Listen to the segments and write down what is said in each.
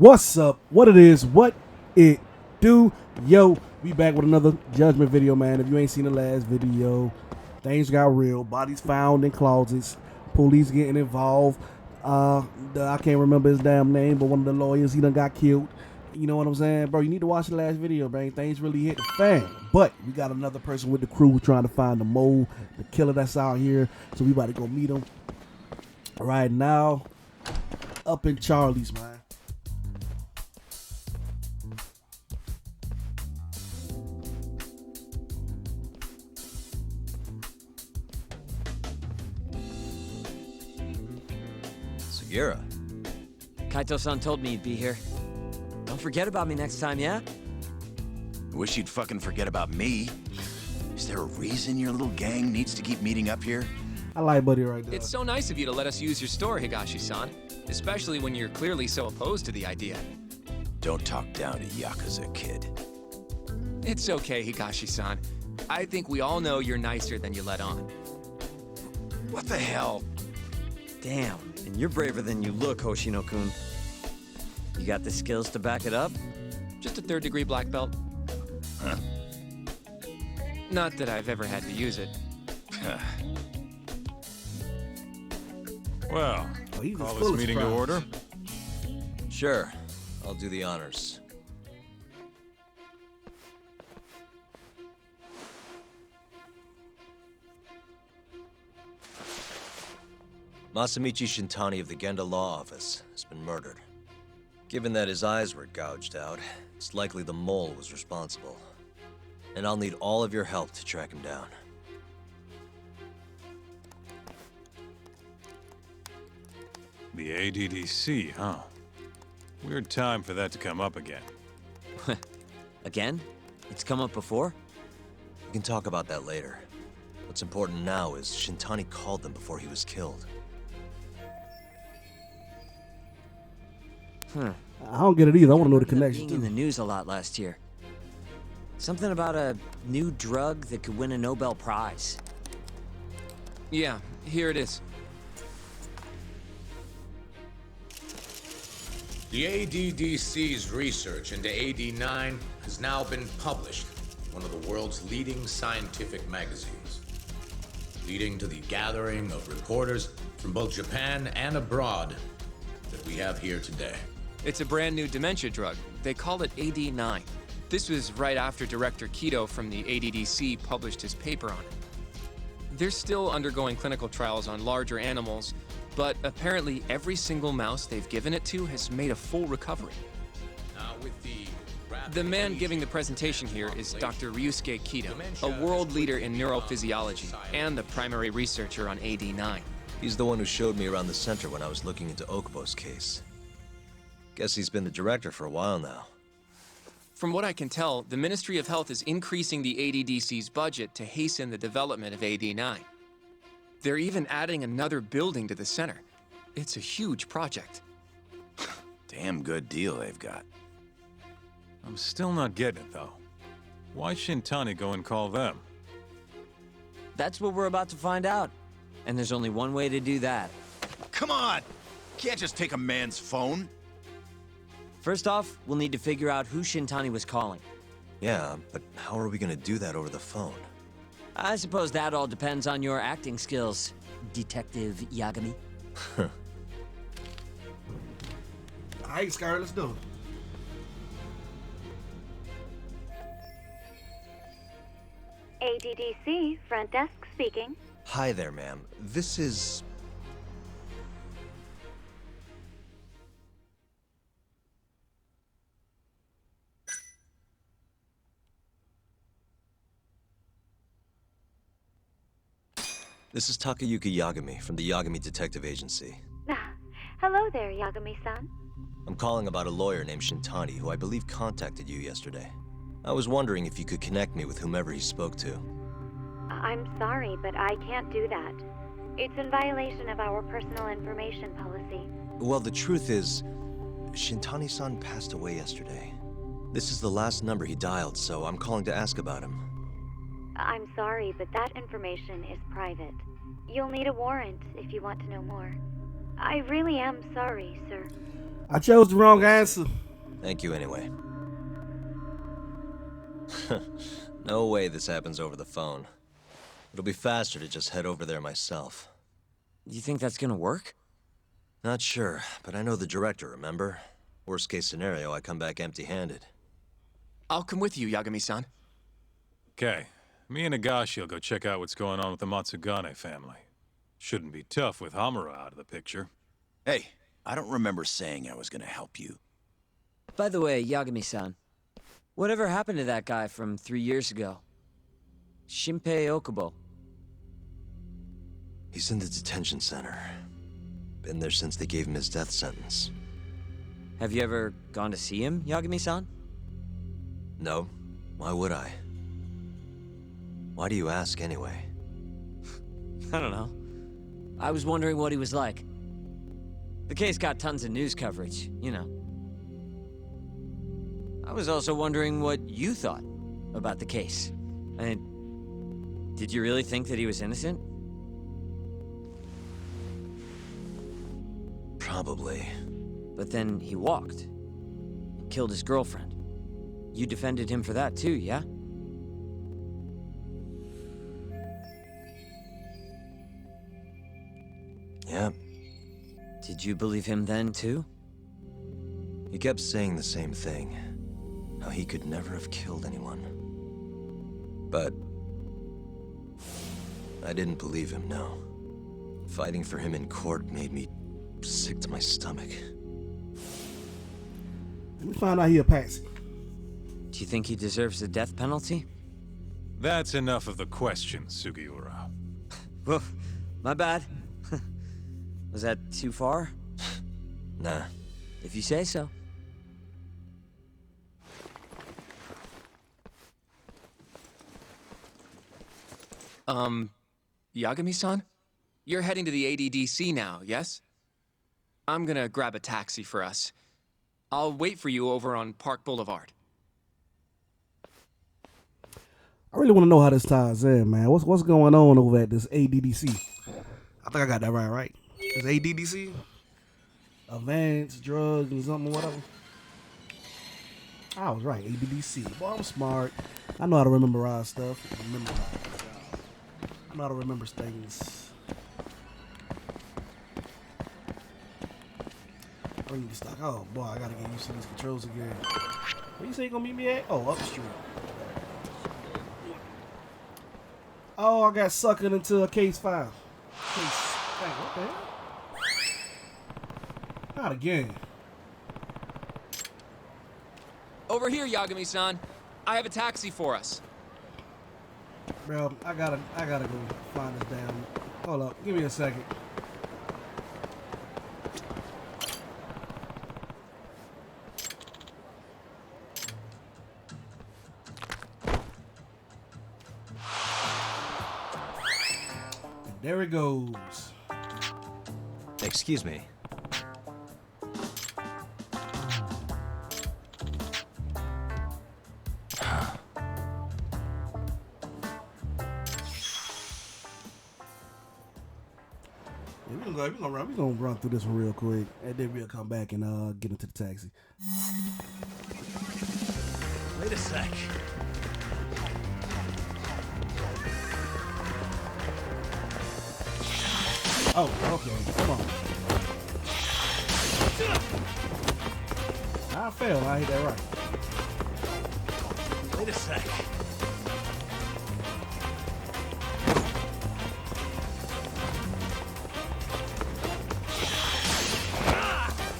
What's up? What it is? What it do? Yo, we back with another judgment video, man. If you ain't seen the last video, things got real. Bodies found in closets. Police getting involved. I can't remember his damn name, but one of the lawyers, he done got killed. You know what I'm saying? Bro, you need to watch the last video, man. Things really hit the fan. But we got another person with the crew trying to find the mole, the killer that's out here. So we about to go meet him right now up in Charlie's, man. Sugiura. Kaito-san told me you'd be here. Don't forget about me next time, yeah? I wish you'd fucking forget about me. Is there a reason your little gang needs to keep meeting up here? I like Buddy right there. It's so nice of you to let us use your store, Higashi-san. Especially when you're clearly so opposed to the idea. Don't talk down to Yakuza, kid. It's okay, Higashi-san. I think we all know you're nicer than you let on. What the hell? Damn, and you're braver than you look, Hoshino-kun. You got the skills to back it up? Just a third-degree black belt. Huh. Not that I've ever had to use it. Well, he's call as this full as meeting to fries. order. Sure. I'll do the honors. Masamichi Shintani of the Genda Law Office has been murdered. Given that his eyes were gouged out, it's likely the mole was responsible. And I'll need all of your help to track him down. The ADDC, huh? Weird time for that to come up again. Again? It's come up before? We can talk about that later. What's important now is Shintani called them before he was killed. I don't get it either. I want to know the Remember that connection being in too. the news a lot last year. Something about a new drug that could win a Nobel Prize. Yeah, here it is. The ADDC's research into AD9 has now been published in one of the world's leading scientific magazines, leading to the gathering of reporters from both Japan and abroad that we have here today. It's a brand new dementia drug. They call it AD9. This was right after Director Kido from the ADDC published his paper on it. They're still undergoing clinical trials on larger animals, but apparently every single mouse they've given it to has made a full recovery. Now, with The man giving the presentation here is Dr. Ryusuke Kido, a world leader in neurophysiology and the primary researcher on AD9. He's the one who showed me around the center when I was looking into Okubo's case. Guess he's been the director for a while now. From what I can tell, the Ministry of Health is increasing the ADDC's budget to hasten the development of AD9. They're even adding another building to the center. It's a huge project. Damn good deal they've got. I'm still not getting it, though. Why Shintani go and call them? That's what we're about to find out. And there's only one way to do that. Come on! Can't just take a man's phone. First off, we'll need to figure out who Shintani was calling. Yeah, but how are we gonna do that over the phone? I suppose that all depends on your acting skills, Detective Yagami. Alright, Scar, let's do it. ADDC, front desk speaking. Hi there, ma'am. This is... This is Takayuki Yagami from the Yagami Detective Agency. Hello there, Yagami-san. I'm calling about a lawyer named Shintani who I believe contacted you yesterday. I was wondering if you could connect me with whomever he spoke to. I'm sorry, but I can't do that. It's in violation of our personal information policy. Well, the truth is, Shintani-san passed away yesterday. This is the last number he dialed, so I'm calling to ask about him. I'm sorry, but that information is private. You'll need a warrant if you want to know more. I really am sorry, sir. I chose the wrong answer. Thank you anyway. No way this happens over the phone. It'll be faster to just head over there myself. You think that's gonna work? Not sure, but I know the director, remember? Worst case scenario, I come back empty-handed. I'll come with you, Yagami-san. Okay, me and Nagashi will go check out what's going on with the Matsugane family. Shouldn't be tough with Hamura out of the picture. Hey, I don't remember saying I was gonna help you. By the way, Yagami-san, whatever happened to that guy from 3 years ago? Shinpei Okubo. He's in the detention center. Been there since they gave him his death sentence. Have you ever gone to see him, Yagami-san? No. Why would I? Why do you ask anyway? I don't know. I was wondering what he was like. The case got tons of news coverage, you know. I was also wondering what you thought about the case. And did you really think that he was innocent? Probably. But then he walked. Killed his girlfriend. You defended him for that too, yeah? Yeah. Did you believe him then too? He kept saying the same thing. How he could never have killed anyone. But I didn't believe him, no. Fighting for him in court made me sick to my stomach. Let me find out he a patsy. Do you think he deserves the death penalty? That's enough of the question, Sugiura. Whoa, my bad. Was that too far? Nah. If you say so. Yagami-san? You're heading to the ADDC now, yes? I'm gonna grab a taxi for us. I'll wait for you over on Park Boulevard. I really want to know how this ties in, man. What's going on over at this ADDC? I think I got that right? It's ADDC? Advanced Drugs and something, whatever. I was right, ADDC. Boy, I'm smart. I know how to memorize stuff. I know how to remember things. I need to stop. Oh boy, I gotta get used to these controls again. Where you say you gonna meet me at? Oh, up the street. Oh, I got suckered into a case file. Dang, what the hell? Not again. Over here, Yagami-san. I have a taxi for us. Bro, I gotta go find this damn. Hold up, give me a second. There it goes. Excuse me. We're gonna run through this one real quick, and then we'll come back and get into the taxi. Wait a sec. Oh, okay, come on. I failed. I hit that right. Wait a sec.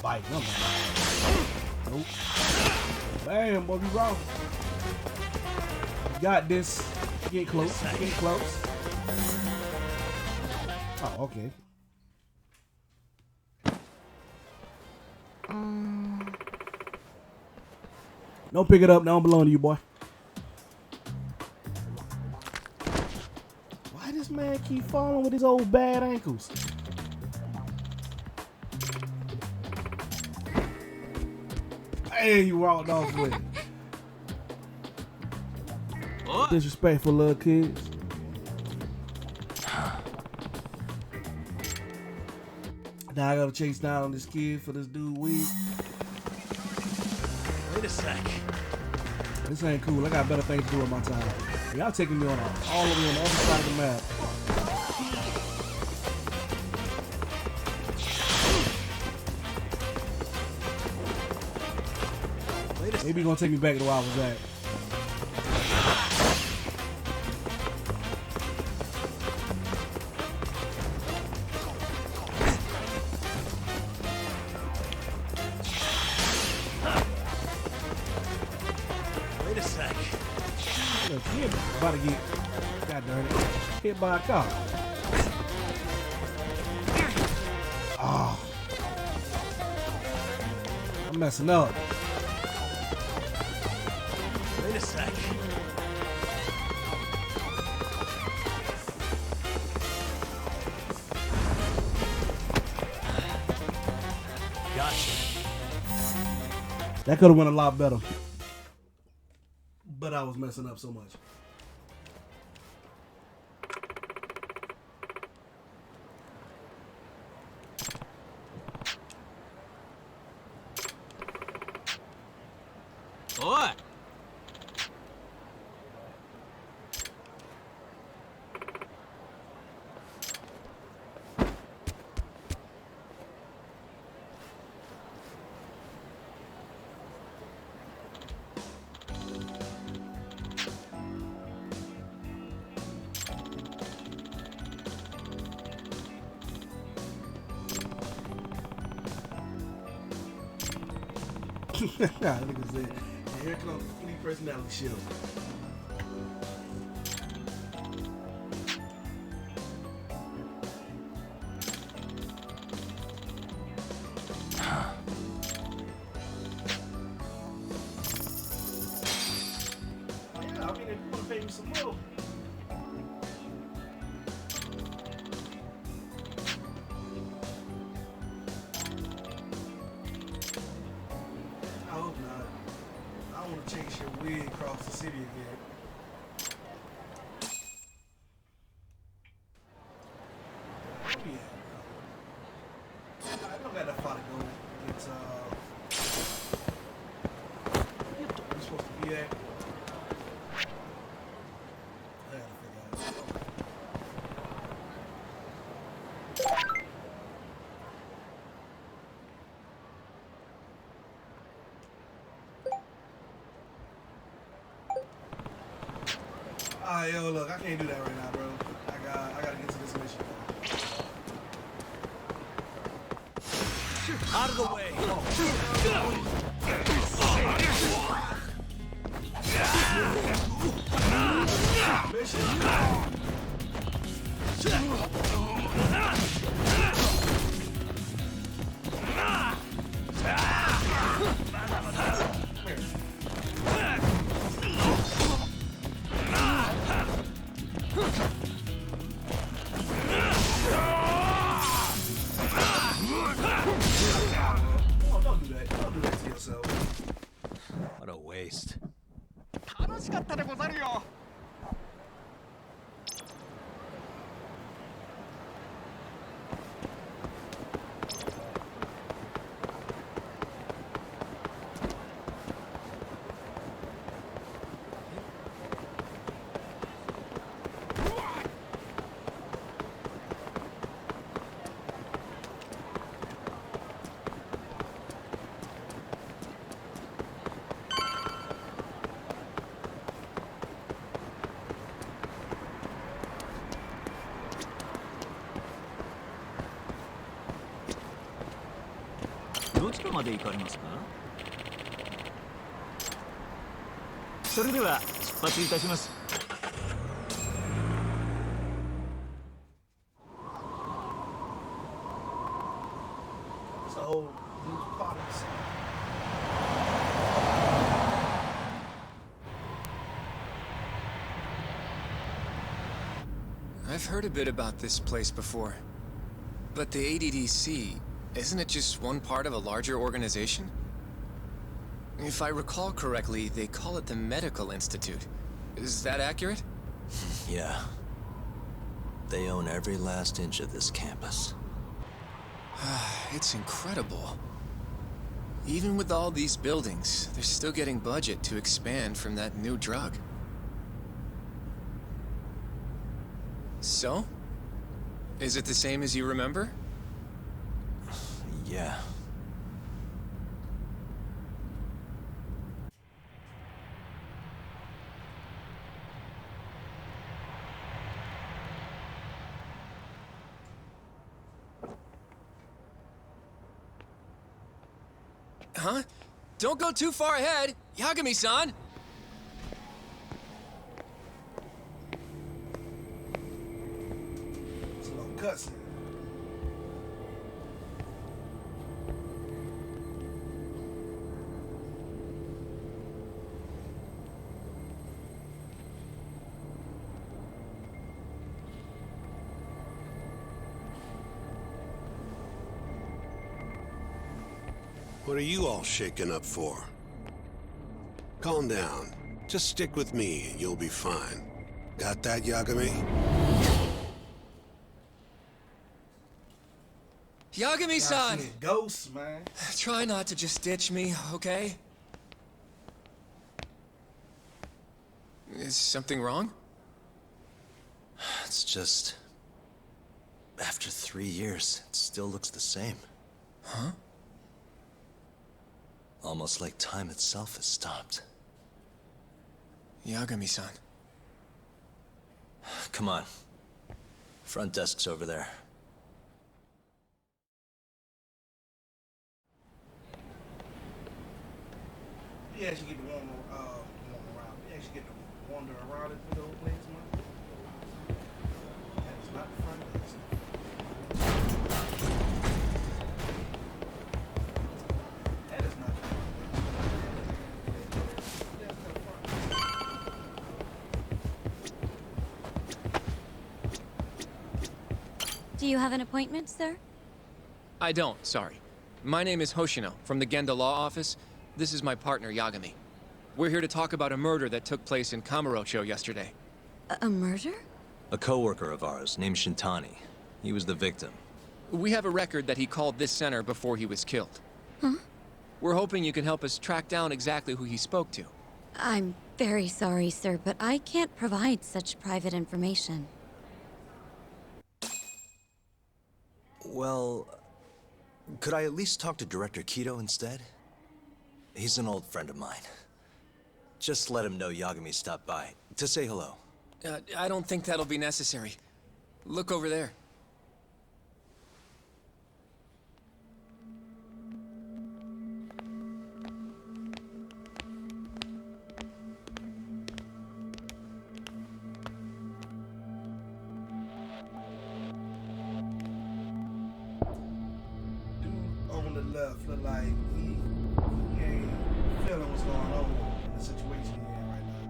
Bite, nope. Damn, boy, you wrong. You got this. Get close. Get close. Oh, okay. Don't pick it up. That don't belong to you, boy. Why this man keep falling with his old bad ankles? Hey, you walked off with it. Disrespectful little kids. Now I gotta chase down this kid for this dude weed. Wait a sec. This ain't cool. I got better things to do with my time. Y'all taking me on all the way on the other side of the map. Maybe you're gonna take me back to where I was at. Wait a sec. Look, he about to get, god darn it, hit by a car. Oh. I'm messing up. Wait a sec. Gotcha. That could have went a lot better. But I was messing up so much. What? Nah, nigga said, and here comes the complete personality shift. Yeah, I mean, if you want to pay me some more. I hope not. I don't want to chase your wig across the city again. Where we at, bro? I don't got that far to go. It's we're supposed to be at. I gotta figure out. Alright, yo, look, I can't do that right now, bro. I gotta get to this mission. Out of the way. Oh, don't do that. Don't do that to yourself. What a waste. 楽しかったでござるよ。どちらまで行かれますか？それでは出発いたします。 It's a whole new policy. I've heard a bit about this place before. But the ADDC, isn't it just one part of a larger organization? If I recall correctly, they call it the Medical Institute. Is that accurate? Yeah. They own every last inch of this campus. It's incredible. Even with all these buildings, they're still getting budget to expand from that new drug. So? Is it the same as you remember? Yeah. Huh? Don't go too far ahead! Yagami-san! It's a little cutscene. What are you all shaken up for? Calm down. Just stick with me and you'll be fine. Got that, Yagami? Yagami-san! Ghosts, man. Try not to just ditch me, okay? Is something wrong? It's just... After 3 years, it still looks the same. Huh? Almost like time itself has stopped. Yagami-san. Come on. Front desk's over there. You actually get to wander around. You actually get to wander around it for the whole place, man. That is not the front desk. That is not the front desk. That's not the front. Do you have an appointment, sir? I don't, sorry. My name is Hoshino, from the Genda Law Office. This is my partner, Yagami. We're here to talk about a murder that took place in Kamurocho yesterday. A murder? A coworker of ours named Shintani. He was the victim. We have a record that he called this center before he was killed. Huh? We're hoping you can help us track down exactly who he spoke to. I'm very sorry, sir, but I can't provide such private information. Well, could I at least talk to Director Kido instead? He's an old friend of mine. Just let him know Yagami stopped by, to say hello. I don't think that'll be necessary. Look over there. Dude on the left look like he ain't feeling what's going on in the situation he's in right now.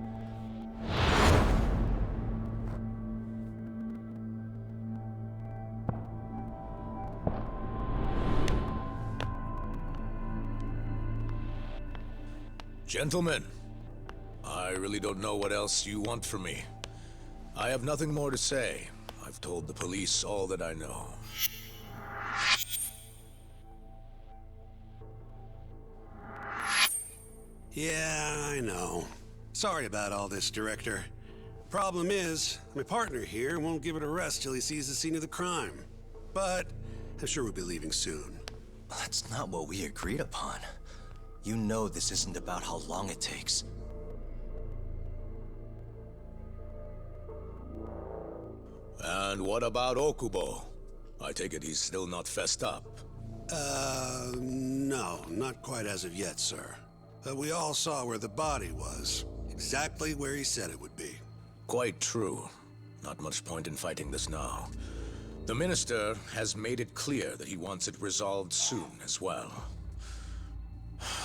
Gentlemen, I really don't know what else you want from me. I have nothing more to say. I've told the police all that I know. Yeah, I know. Sorry about all this, Director. Problem is, my partner here won't give it a rest till he sees the scene of the crime. But I'm sure we'll be leaving soon. That's not what we agreed upon. You know this isn't about how long it takes. And what about Okubo? I take it he's still not fessed up. No, not quite as of yet, sir. But we all saw where the body was. Exactly where he said it would be. Quite true. Not much point in fighting this now. The Minister has made it clear that he wants it resolved soon as well.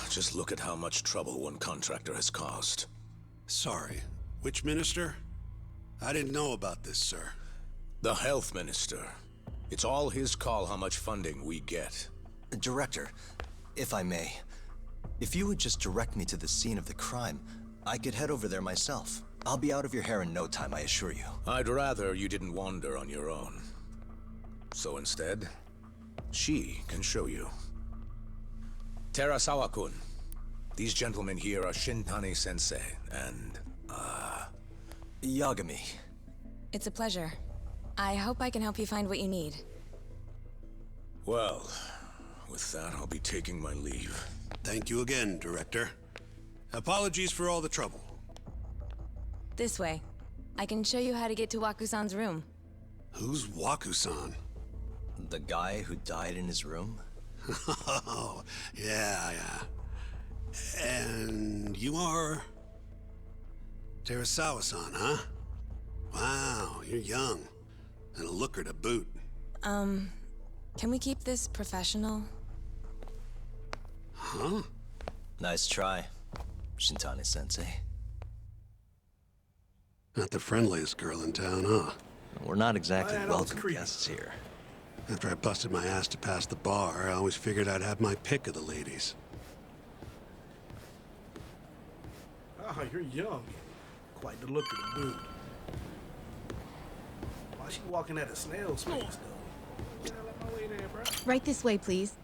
Just look at how much trouble one contractor has caused. Sorry, which minister? I didn't know about this, sir. The Health Minister. It's all his call how much funding we get. Director, if I may, if you would just direct me to the scene of the crime, I could head over there myself. I'll be out of your hair in no time, I assure you. I'd rather you didn't wander on your own. So instead, She can show you. Terasawa-kun. These gentlemen here are Shintani-sensei and, Yagami. It's a pleasure. I hope I can help you find what you need. Well, with that, I'll be taking my leave. Thank you again, Director. Apologies for all the trouble. This way. I can show you how to get to Waku-san's room. Who's Waku-san? The guy who died in his room? Oh, yeah. And you are... Terasawa-san, huh? Wow, you're young. And a looker to boot. Can we keep this professional? Huh? Nice try, Shintani-sensei. Not the friendliest girl in town, huh? We're not exactly Man, that was welcome creepy. guests here. After I busted my ass to pass the bar, I always figured I'd have my pick of the ladies. Oh, you're young. Quite the look of the dude. Why she walking at a snail's pace, though? Get out of my way there, bro. Right this way, please.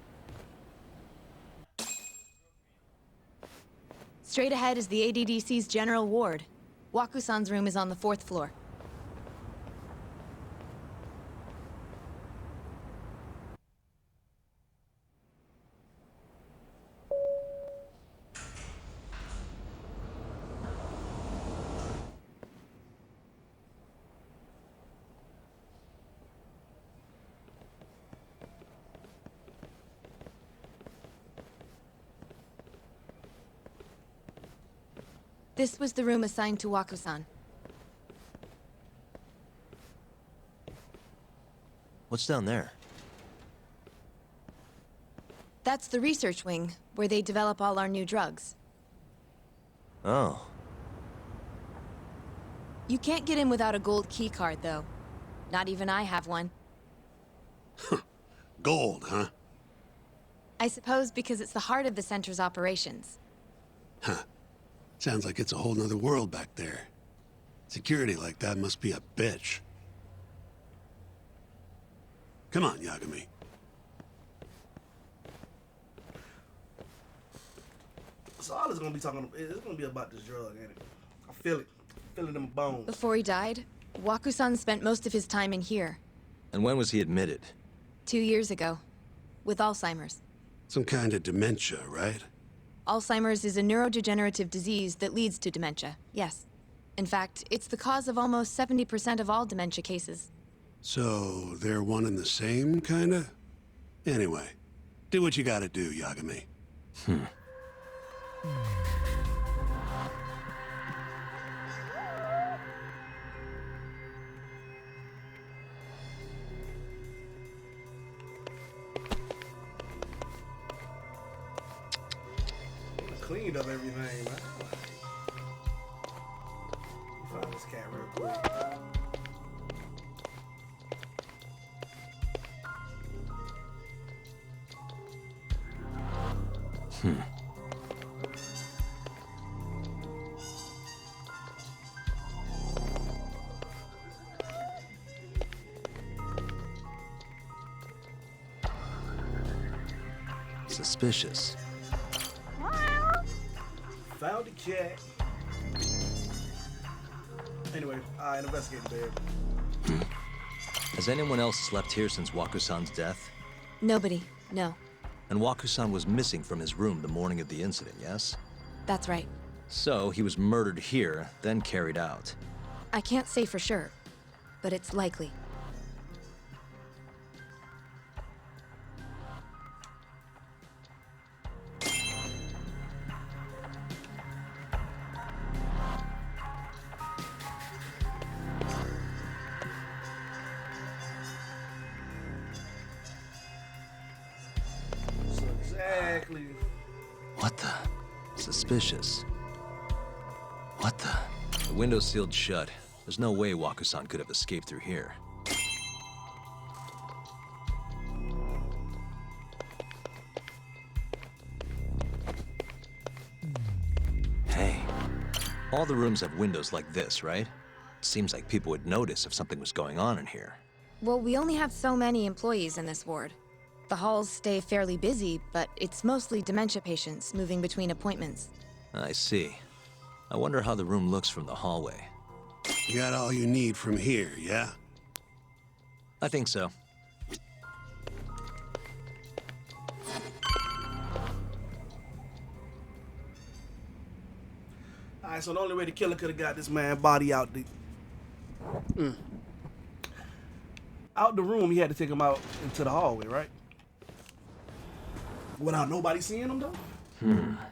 Straight ahead is the ADDC's general ward. Waku-san's room is on the 4th floor. This was the room assigned to Waku-san. What's down there? That's the research wing, where they develop all our new drugs. Oh. You can't get in without a gold key card, though. Not even I have one. Gold, huh? I suppose because it's the heart of the center's operations. Huh. Sounds like it's a whole nother world back there. Security like that must be a bitch. Come on, Yagami. So all is gonna be talking. It's gonna be about this drug, ain't it? I feel it. I feel it in my bones. Before he died, Waku-san spent most of his time in here. And when was he admitted? 2 years ago. With Alzheimer's. Some kind of dementia, right? Alzheimer's is a neurodegenerative disease that leads to dementia, yes. In fact, it's the cause of almost 70% of all dementia cases. So, they're one and the same, kinda? Anyway, do what you gotta do, Yagami. Cleaned up everything, man. Find this cat real quick. Suspicious. Found the cat. Anyway, I investigated there. Has anyone else slept here since Waku-san's death? Nobody, no. And Waku-san was missing from his room the morning of the incident, yes? That's right. So he was murdered here, then carried out. I can't say for sure, but it's likely. So exactly. What the? Suspicious. What the? The window's sealed shut. There's no way Waku-san could have escaped through here. Hey, all the rooms have windows like this, right? Seems like people would notice if something was going on in here. Well, we only have so many employees in this ward. The halls stay fairly busy, but it's mostly dementia patients moving between appointments. I see. I wonder how the room looks from the hallway. You got all you need from here, yeah? I think so. Alright, so the only way the killer could have got this man's body out out the room, he had to take him out into the hallway, right? Without nobody seeing him, though?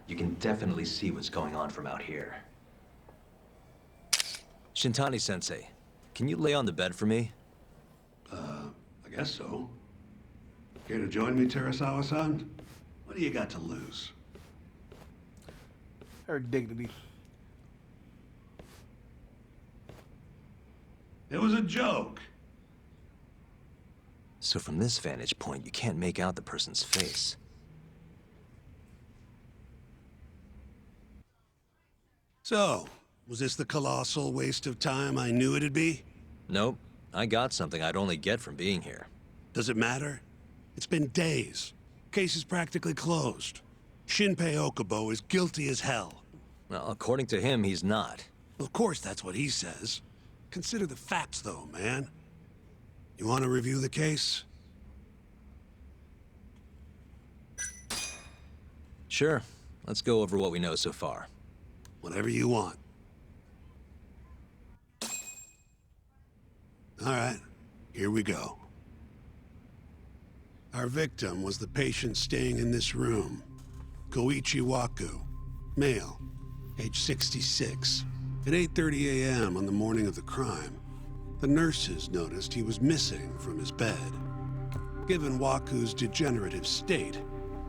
You can definitely see what's going on from out here. Shintani-sensei, can you lay on the bed for me? I guess so. Care to join me, Terasawa-san? What do you got to lose? Her dignity. It was a joke. So from this vantage point, you can't make out the person's face. So, was this the colossal waste of time I knew it'd be? Nope. I got something I'd only get from being here. Does it matter? It's been days. Case is practically closed. Shinpei Okubo is guilty as hell. Well, according to him, he's not. Of course that's what he says. Consider the facts, though, man. You want to review the case? Sure. Let's go over what we know so far. Whatever you want. All right, here we go. Our victim was the patient staying in this room. Koichi Waku, male, age 66. At 8:30 a.m. on the morning of the crime, the nurses noticed he was missing from his bed. Given Waku's degenerative state,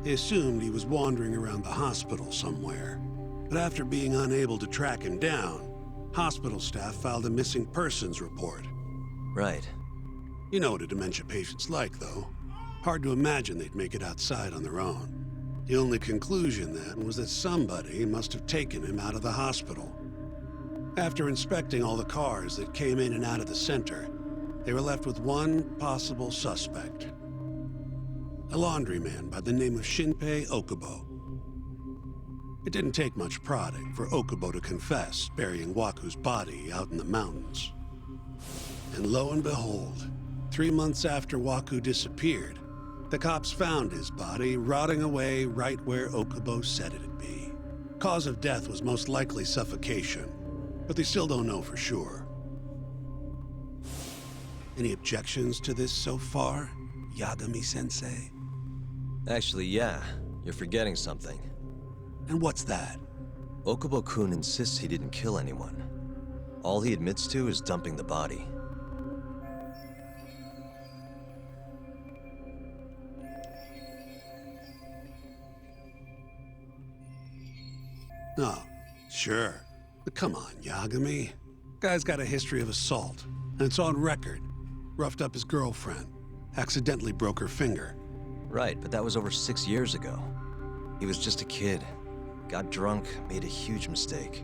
they assumed he was wandering around the hospital somewhere. But after being unable to track him down, hospital staff filed a missing persons report. Right. You know what a dementia patient's like, though. Hard to imagine they'd make it outside on their own. The only conclusion then was that somebody must have taken him out of the hospital. After inspecting all the cars that came in and out of the center, they were left with one possible suspect. A laundryman by the name of Shinpei Okubo. It didn't take much prodding for Okubo to confess burying Waku's body out in the mountains. And lo and behold, 3 months after Waku disappeared, the cops found his body rotting away right where Okubo said it'd be. Cause of death was most likely suffocation, but they still don't know for sure. Any objections to this so far, Yagami-sensei? Actually, yeah. You're forgetting something. And what's that? Okubo-kun insists he didn't kill anyone. All he admits to is dumping the body. Oh, sure. But come on, Yagami. Guy's got a history of assault, and it's on record. Roughed up his girlfriend. Accidentally broke her finger. Right, but that was over 6 years ago. He was just a kid. Got drunk, made a huge mistake.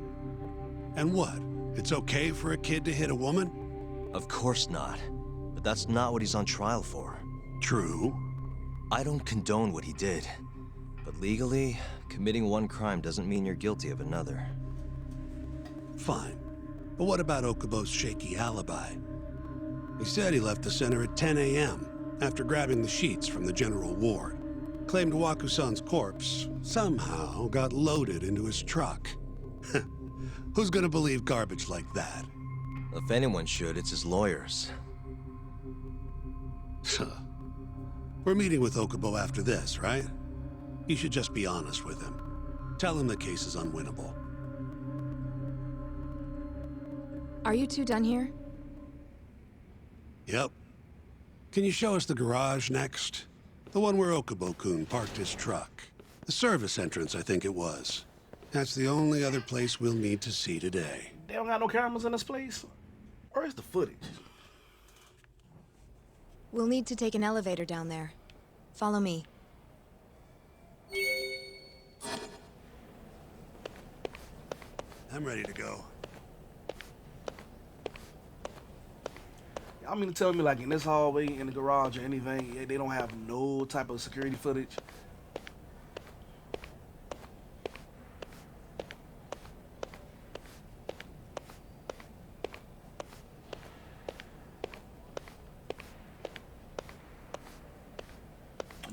And what? It's okay for a kid to hit a woman? Of course not. But that's not what he's on trial for. True. I don't condone what he did. But legally, committing one crime doesn't mean you're guilty of another. Fine. But what about Okubo's shaky alibi? He said he left the center at 10 a.m. after grabbing the sheets from the general ward. Claimed Waku-san's corpse somehow got loaded into his truck. Who's gonna believe garbage like that? If anyone should, it's his lawyers. We're meeting with Okubo after this, right? You should just be honest with him. Tell him the case is unwinnable. Are you two done here? Yep. Can you show us the garage next? The one where Okubo-kun parked his truck. The service entrance, I think it was. That's the only other place we'll need to see today. They don't got no cameras in this place? Where's the footage? We'll need to take an elevator down there. Follow me. I'm ready to go. Y'all mean to tell me, like, in this hallway, in the garage, or anything, they don't have no type of security footage?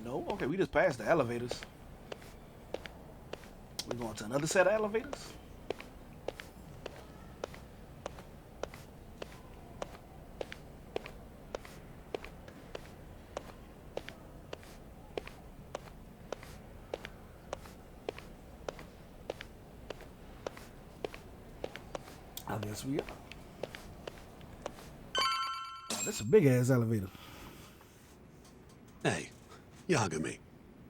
No? Okay, we just passed the elevators. We're going to another set of elevators? I guess we are. Oh, this is a big ass elevator. Hey, Yagami,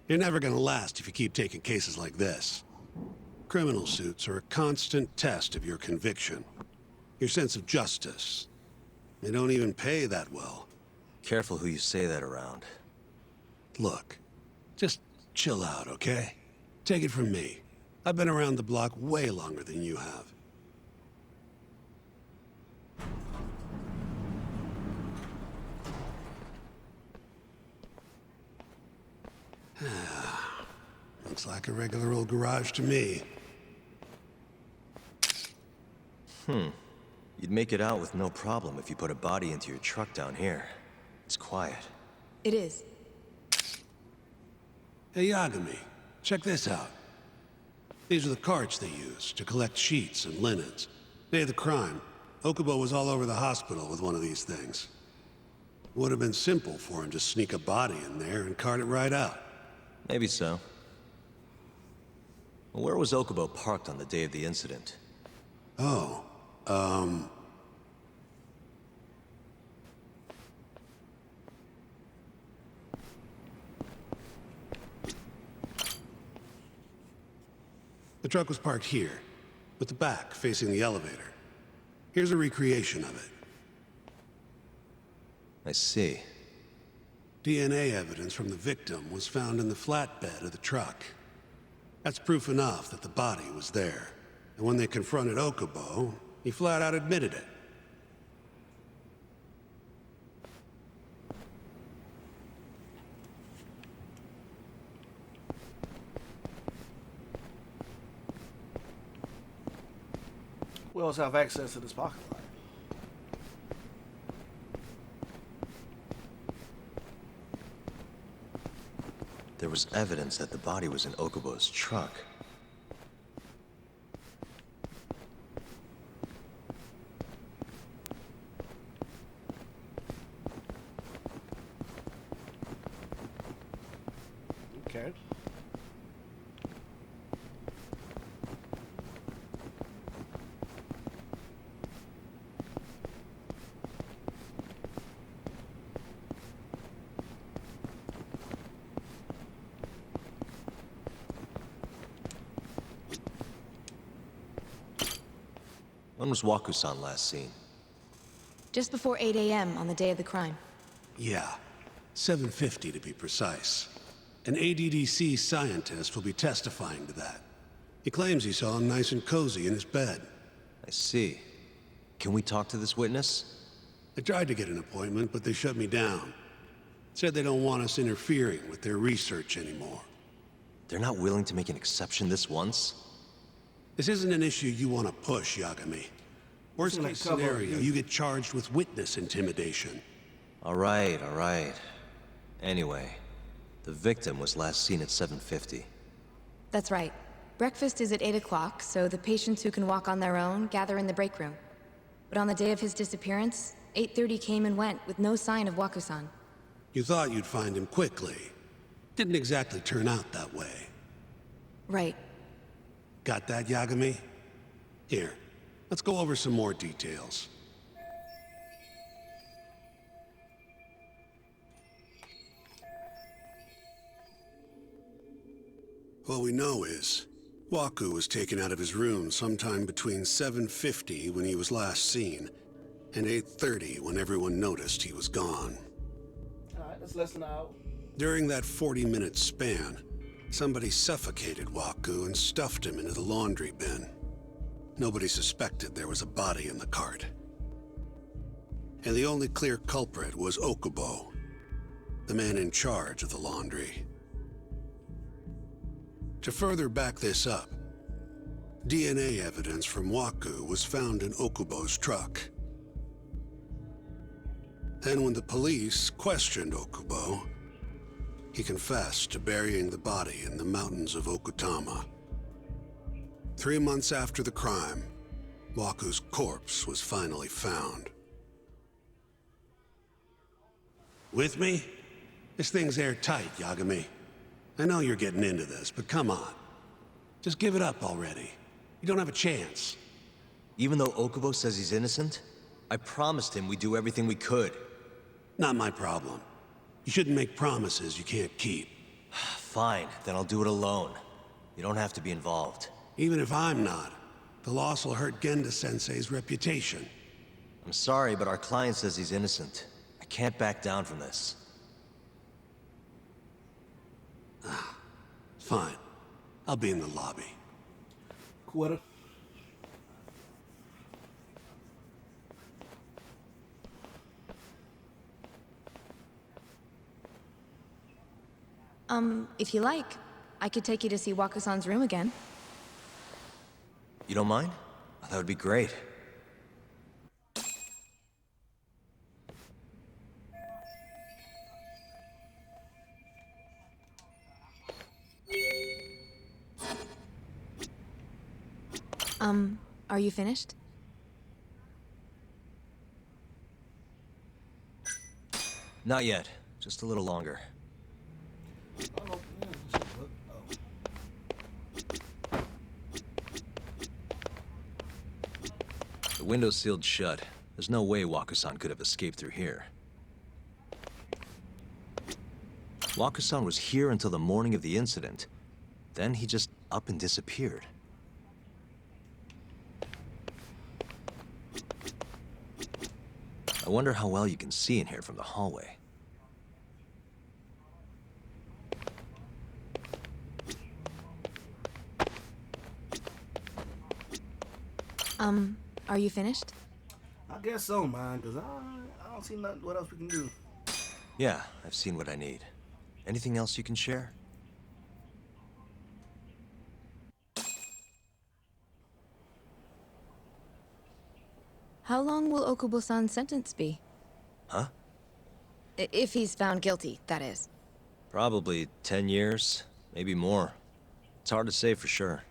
you're never gonna last if you keep taking cases like this. Criminal suits are a constant test of your conviction, your sense of justice. They don't even pay that well. Careful who you say that around. Look, just chill out, okay? Take it from me. I've been around the block way longer than you have. Looks like a regular old garage to me. You'd make it out with no problem if you put a body into your truck down here. It's quiet. It is. Hey, Yagami, check this out. These are the carts they use to collect sheets and linens. Day of the crime, Okubo was all over the hospital with one of these things. Would have been simple for him to sneak a body in there and cart it right out. Maybe so. Well, where was Okubo parked on the day of the incident? Oh, the truck was parked here, with the back facing the elevator. Here's a recreation of it. I see. DNA evidence from the victim was found in the flatbed of the truck. That's proof enough that the body was there. And when they confronted Okubo, he flat out admitted it. Who else have access to this pocket line? There was evidence that the body was in Okubo's truck. Okay. When was Waku-san last seen? Just before 8 a.m. on the day of the crime. Yeah, 7:50 to be precise. An ADDC scientist will be testifying to that. He claims he saw him nice and cozy in his bed. I see. Can we talk to this witness? I tried to get an appointment, but they shut me down. Said they don't want us interfering with their research anymore. They're not willing to make an exception this once? This isn't an issue you want to push, Yagami. Worst case scenario, you get charged with witness intimidation. All right, all right. Anyway, the victim was last seen at 7:50. That's right. Breakfast is at 8 o'clock, so the patients who can walk on their own gather in the break room. But on the day of his disappearance, 8:30 came and went with no sign of Waku-san. You thought you'd find him quickly. Didn't exactly turn out that way. Right. Got that, Yagami? Here, let's go over some more details. What we know is, Waku was taken out of his room sometime between 7:50 when he was last seen, and 8:30 when everyone noticed he was gone. Alright, let's listen out. During that 40-minute span, somebody suffocated Waku and stuffed him into the laundry bin. Nobody suspected there was a body in the cart. And the only clear culprit was Okubo, the man in charge of the laundry. To further back this up, DNA evidence from Waku was found in Okubo's truck. Then when the police questioned Okubo, he confessed to burying the body in the mountains of Okutama. 3 months after the crime, Waku's corpse was finally found. With me? This thing's airtight, Yagami. I know you're getting into this, but come on. Just give it up already. You don't have a chance. Even though Okubo says he's innocent, I promised him we'd do everything we could. Not my problem. You shouldn't make promises you can't keep. Fine, then I'll do it alone. You don't have to be involved. Even if I'm not, the loss will hurt Genda-sensei's reputation. I'm sorry, but our client says he's innocent. I can't back down from this. Fine. I'll be in the lobby. Quitter. If you like, I could take you to see Waka-san's room again. You don't mind? That would be great. Are you finished? Not yet. Just a little longer. The window's sealed shut. There's no way Waku-san could have escaped through here. Waku-san was here until the morning of the incident. Then he just up and disappeared. I wonder how well you can see in here from the hallway. Are you finished? I guess so, man, because I don't see nothing. What else we can do? Yeah, I've seen what I need. Anything else you can share? How long will Okubo-san's sentence be? Huh? If he's found guilty, that is. Probably 10 years, maybe more. It's hard to say for sure.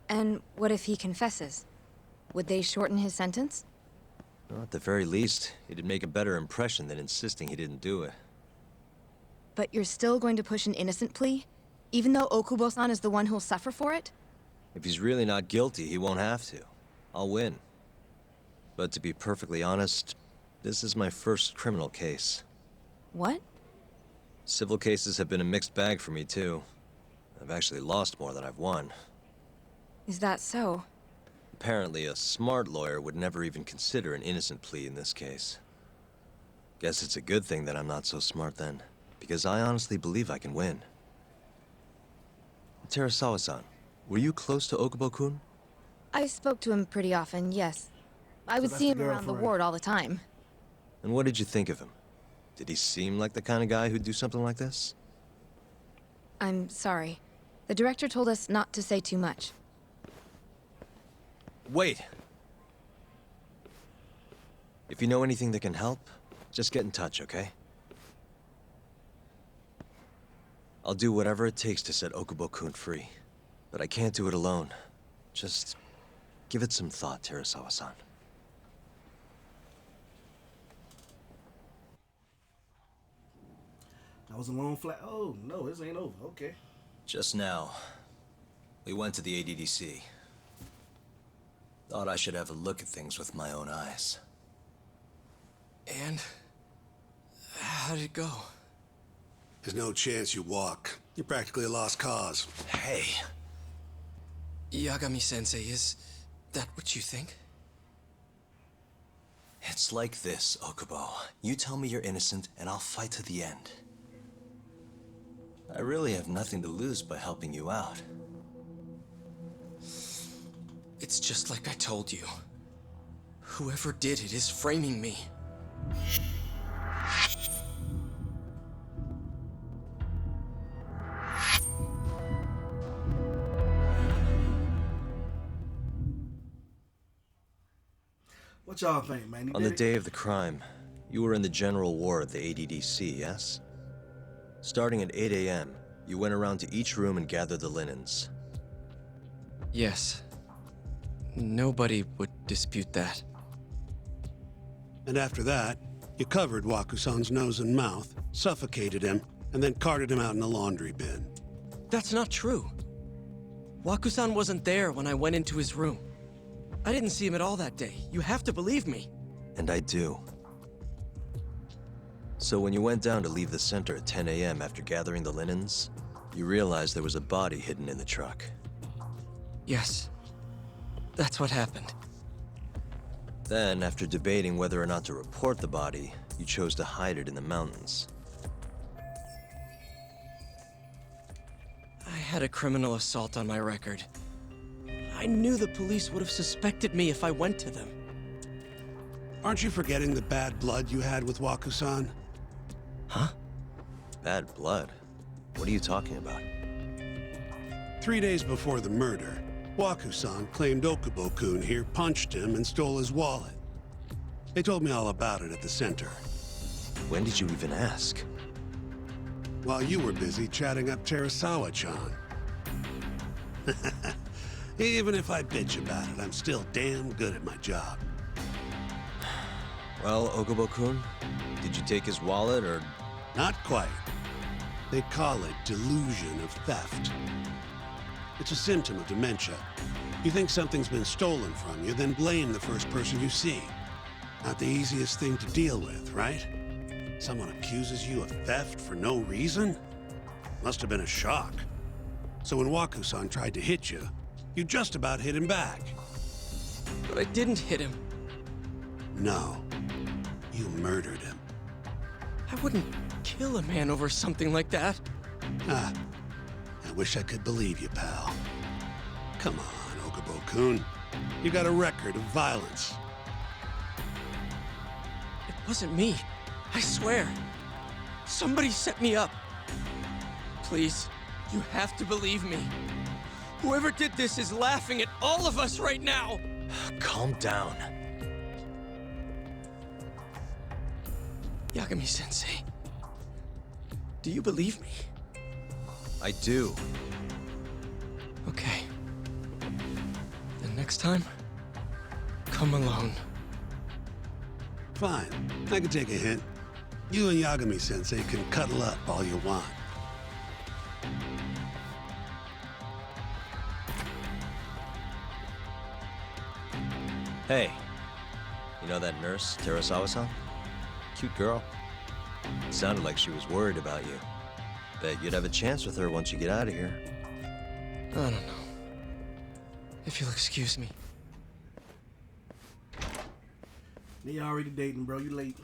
And what if he confesses? Would they shorten his sentence? Well, at the very least, it'd make a better impression than insisting he didn't do it. But you're still going to push an innocent plea? Even though Okubo-san is the one who'll suffer for it? If he's really not guilty, he won't have to. I'll win. But to be perfectly honest, this is my first criminal case. What? Civil cases have been a mixed bag for me, too. I've actually lost more than I've won. Is that so? Apparently, a smart lawyer would never even consider an innocent plea in this case. Guess it's a good thing that I'm not so smart then, because I honestly believe I can win. Terasawa-san, were you close to Okubo-kun? I spoke to him pretty often, yes. I would see him around the ward all the time. And what did you think of him? Did he seem like the kind of guy who'd do something like this? I'm sorry. The director told us not to say too much. Wait! If you know anything that can help, just get in touch, okay? I'll do whatever it takes to set Okubo-kun free. But I can't do it alone. Just give it some thought, Terasawa-san. That was a long flight. Oh, no, this ain't over. Okay. Just now, we went to the ADDC. Thought I should have a look at things with my own eyes. And how did it go? There's no chance you walk. You're practically a lost cause. Hey. Yagami-sensei, is that what you think? It's like this, Okubo. You tell me you're innocent, and I'll fight to the end. I really have nothing to lose by helping you out. It's just like I told you. Whoever did it is framing me. What y'all think, man? On the day of the crime, you were in the general ward of the ADDC, yes? Starting at 8 a.m., you went around to each room and gathered the linens. Yes. Nobody would dispute that. And after that, you covered Wakusan's nose and mouth, suffocated him, and then carted him out in a laundry bin. That's not true. Wakusan wasn't there when I went into his room. I didn't see him at all that day. You have to believe me. And I do. So when you went down to leave the center at 10 a.m. after gathering the linens, you realized there was a body hidden in the truck. Yes. That's what happened. Then, after debating whether or not to report the body, you chose to hide it in the mountains. I had a criminal assault on my record. I knew the police would have suspected me if I went to them. Aren't you forgetting the bad blood you had with Wakusan? Huh? Bad blood? What are you talking about? 3 days before the murder, Wakusan claimed Okubo-kun here punched him and stole his wallet. They told me all about it at the center. When did you even ask? While you were busy chatting up Terasawa-chan. Even if I bitch about it, I'm still damn good at my job. Well, Okubo-kun, did you take his wallet, or...? Not quite. They call it delusion of theft. It's a symptom of dementia. You think something's been stolen from you, then blame the first person you see. Not the easiest thing to deal with, right? Someone accuses you of theft for no reason? Must have been a shock. So when Wakusan tried to hit you, you just about hit him back. But I didn't hit him. No. You murdered him. I wouldn't kill a man over something like that. Ah, I wish I could believe you, pal. Come on, Okubo-kun. You got a record of violence. It wasn't me. I swear. Somebody set me up. Please, you have to believe me. Whoever did this is laughing at all of us right now. Calm down. Yagami-sensei, do you believe me? I do. Okay. Then next time, come alone. Fine. I can take a hint. You and Yagami-sensei can cuddle up all you want. Hey, you know that nurse, Terasawa-san? Cute girl. Sounded like she was worried about you. Bet you'd have a chance with her once you get out of here. I don't know. If you'll excuse me. They already dating, bro. You late.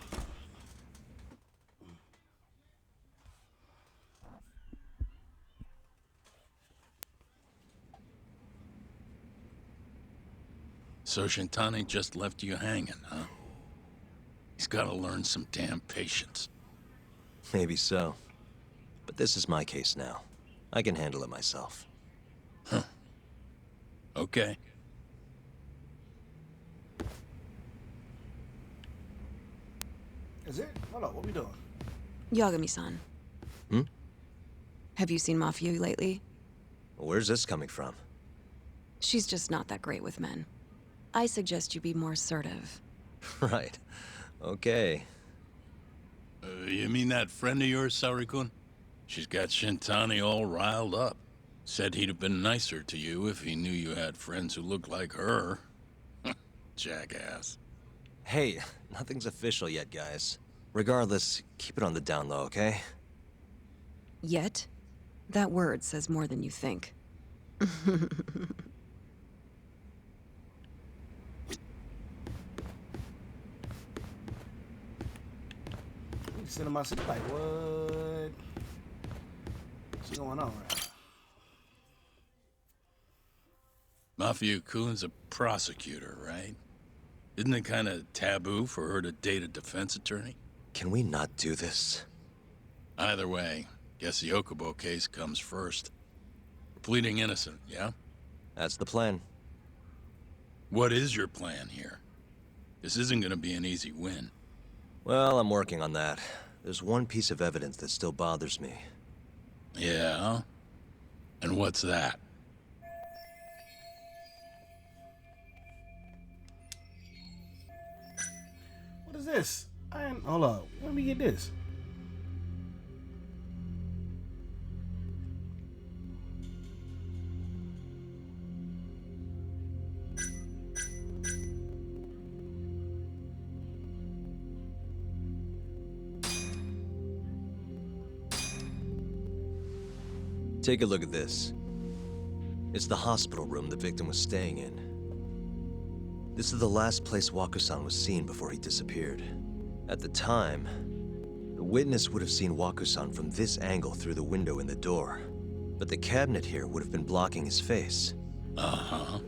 So Shintani just left you hanging, huh? He's gotta learn some damn patience. Maybe so. But this is my case now. I can handle it myself. Huh. Okay. Is it? Hold on, what we doing? Yagami-san. Hmm? Have you seen Mafia lately? Where's this coming from? She's just not that great with men. I suggest you be more assertive. Right. Okay. You mean that friend of yours, Saori-kun? She's got Shintani all riled up. Said he'd have been nicer to you if he knew you had friends who looked like her. Jackass. Hey, nothing's official yet, guys. Regardless, keep it on the down low, okay? Yet? That word says more than you think. Sitting in my seat like, what? What's going on right now? Mafia-kun's a prosecutor, right? Isn't it kind of taboo for her to date a defense attorney? Can we not do this? Either way, guess the Okubo case comes first. We're pleading innocent, yeah? That's the plan. What is your plan here? This isn't gonna be an easy win. Well, I'm working on that. There's one piece of evidence that still bothers me. Yeah? And what's that? What is this? Hold up. Let me get this. Take a look at this. It's the hospital room the victim was staying in. This is the last place Waku-san was seen before he disappeared. At the time, the witness would have seen Waku-san from this angle through the window in the door. But the cabinet here would have been blocking his face. Uh-huh.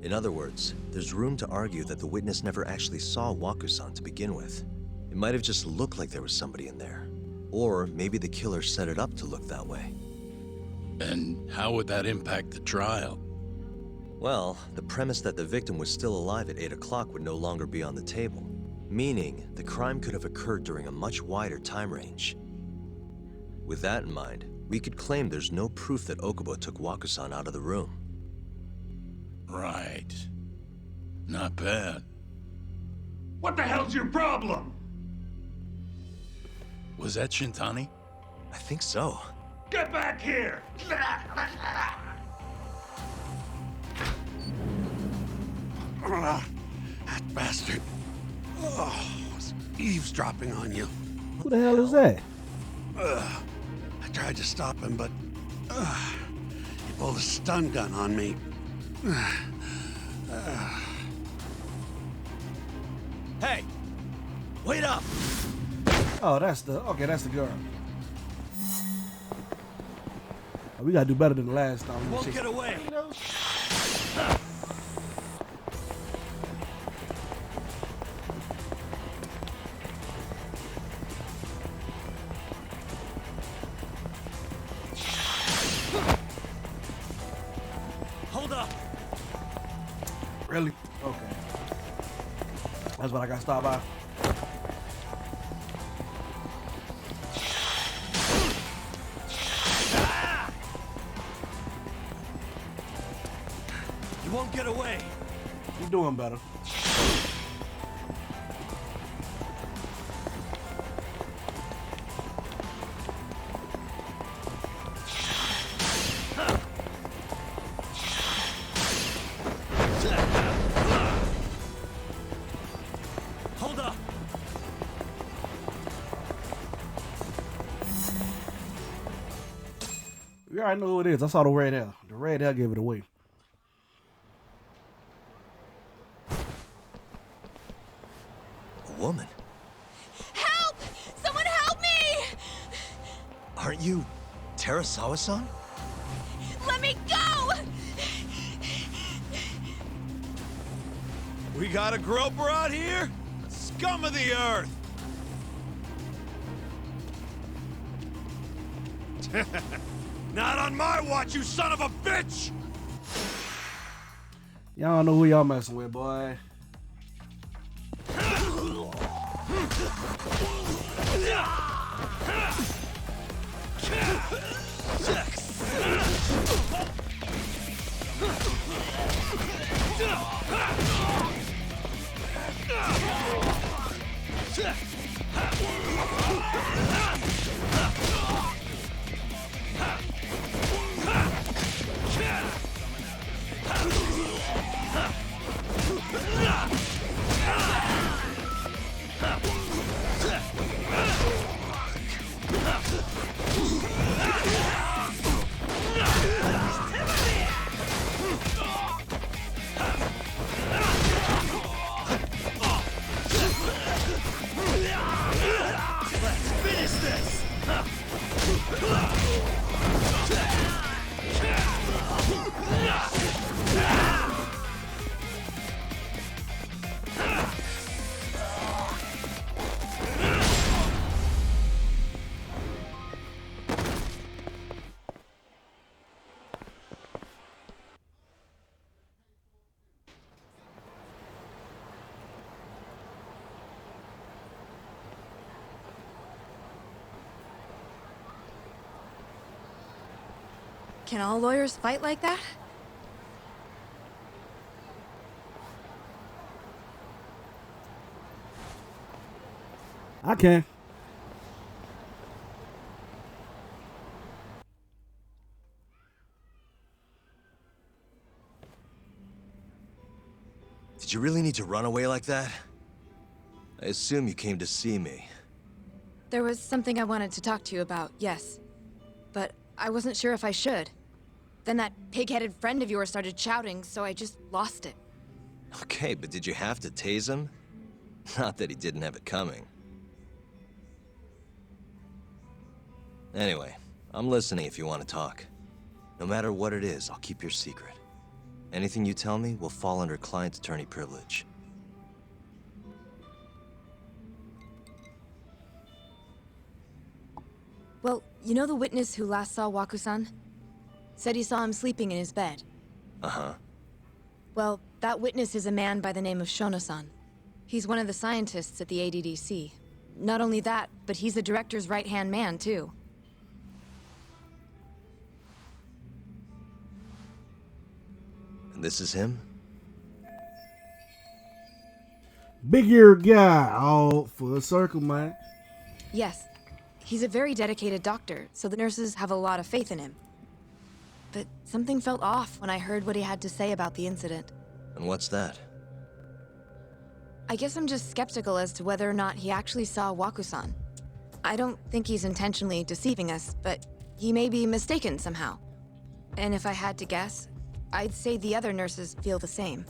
In other words, there's room to argue that the witness never actually saw Waku-san to begin with. It might have just looked like there was somebody in there. Or maybe the killer set it up to look that way. And how would that impact the trial? Well, the premise that the victim was still alive at 8 o'clock would no longer be on the table. Meaning, the crime could have occurred during a much wider time range. With that in mind, we could claim there's no proof that Okubo took Waku-san out of the room. Right. Not bad. What the hell's your problem? Was that Shintani? I think so. Get back here! That bastard. Oh, was eavesdropping on you. Who the hell is that? I tried to stop him, but he pulled a stun gun on me. Hey! Wait up! Oh, that's the girl. Oh, we gotta do better than the last time. Won't get away! Hold up! Really? Okay. That's what I got stopped by. You won't get away! You're doing better. Hold up! We already know who it is. I saw the red hair. The red hair gave it away. A woman? Help! Someone help me! Aren't you Terasawa-san? Let me go! We got a groper out here? Scum of the earth! Not on my watch, you son of a bitch! Y'all know who y'all messing with, boy. Can all lawyers fight like that? I can. Did you really need to run away like that? I assume you came to see me. There was something I wanted to talk to you about, yes. But I wasn't sure if I should. Then that pig-headed friend of yours started shouting, so I just lost it. Okay, but did you have to tase him? Not that he didn't have it coming. Anyway, I'm listening if you want to talk. No matter what it is, I'll keep your secret. Anything you tell me will fall under client attorney privilege. Well, you know the witness who last saw Waku-san? Said he saw him sleeping in his bed. Uh-huh. Well, that witness is a man by the name of Shono-san. He's one of the scientists at the ADDC. Not only that, but he's the director's right-hand man, too. And this is him? Big ear guy, all full circle, man. Yes. He's a very dedicated doctor, so the nurses have a lot of faith in him. But something felt off when I heard what he had to say about the incident. And what's that? I guess I'm just skeptical as to whether or not he actually saw Waku-san. I don't think he's intentionally deceiving us, but he may be mistaken somehow. And if I had to guess, I'd say the other nurses feel the same.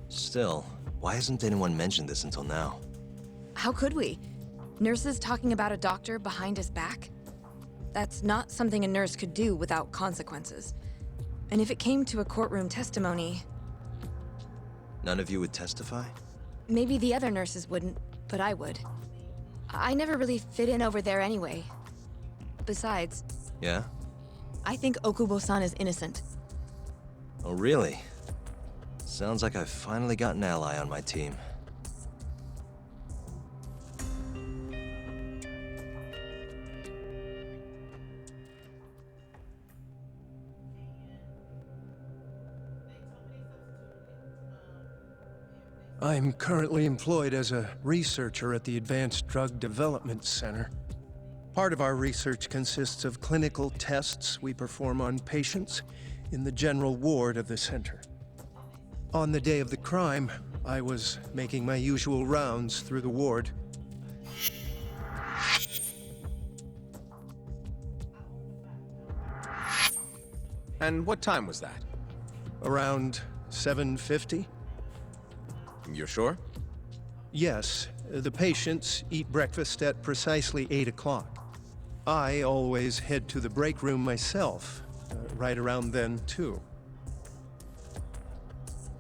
Still, why hasn't anyone mentioned this until now? How could we? Nurses talking about a doctor behind his back? That's not something a nurse could do without consequences. And if it came to a courtroom testimony... None of you would testify? Maybe the other nurses wouldn't, but I would. I never really fit in over there anyway. Besides... Yeah? I think Okubo-san is innocent. Oh, really? Sounds like I've finally got an ally on my team. I'm currently employed as a researcher at the Advanced Drug Development Center. Part of our research consists of clinical tests we perform on patients in the general ward of the center. On the day of the crime, I was making my usual rounds through the ward. And what time was that? Around 7:50? You're sure? Yes, the patients eat breakfast at precisely 8 o'clock. I always head to the break room myself, right around then, too.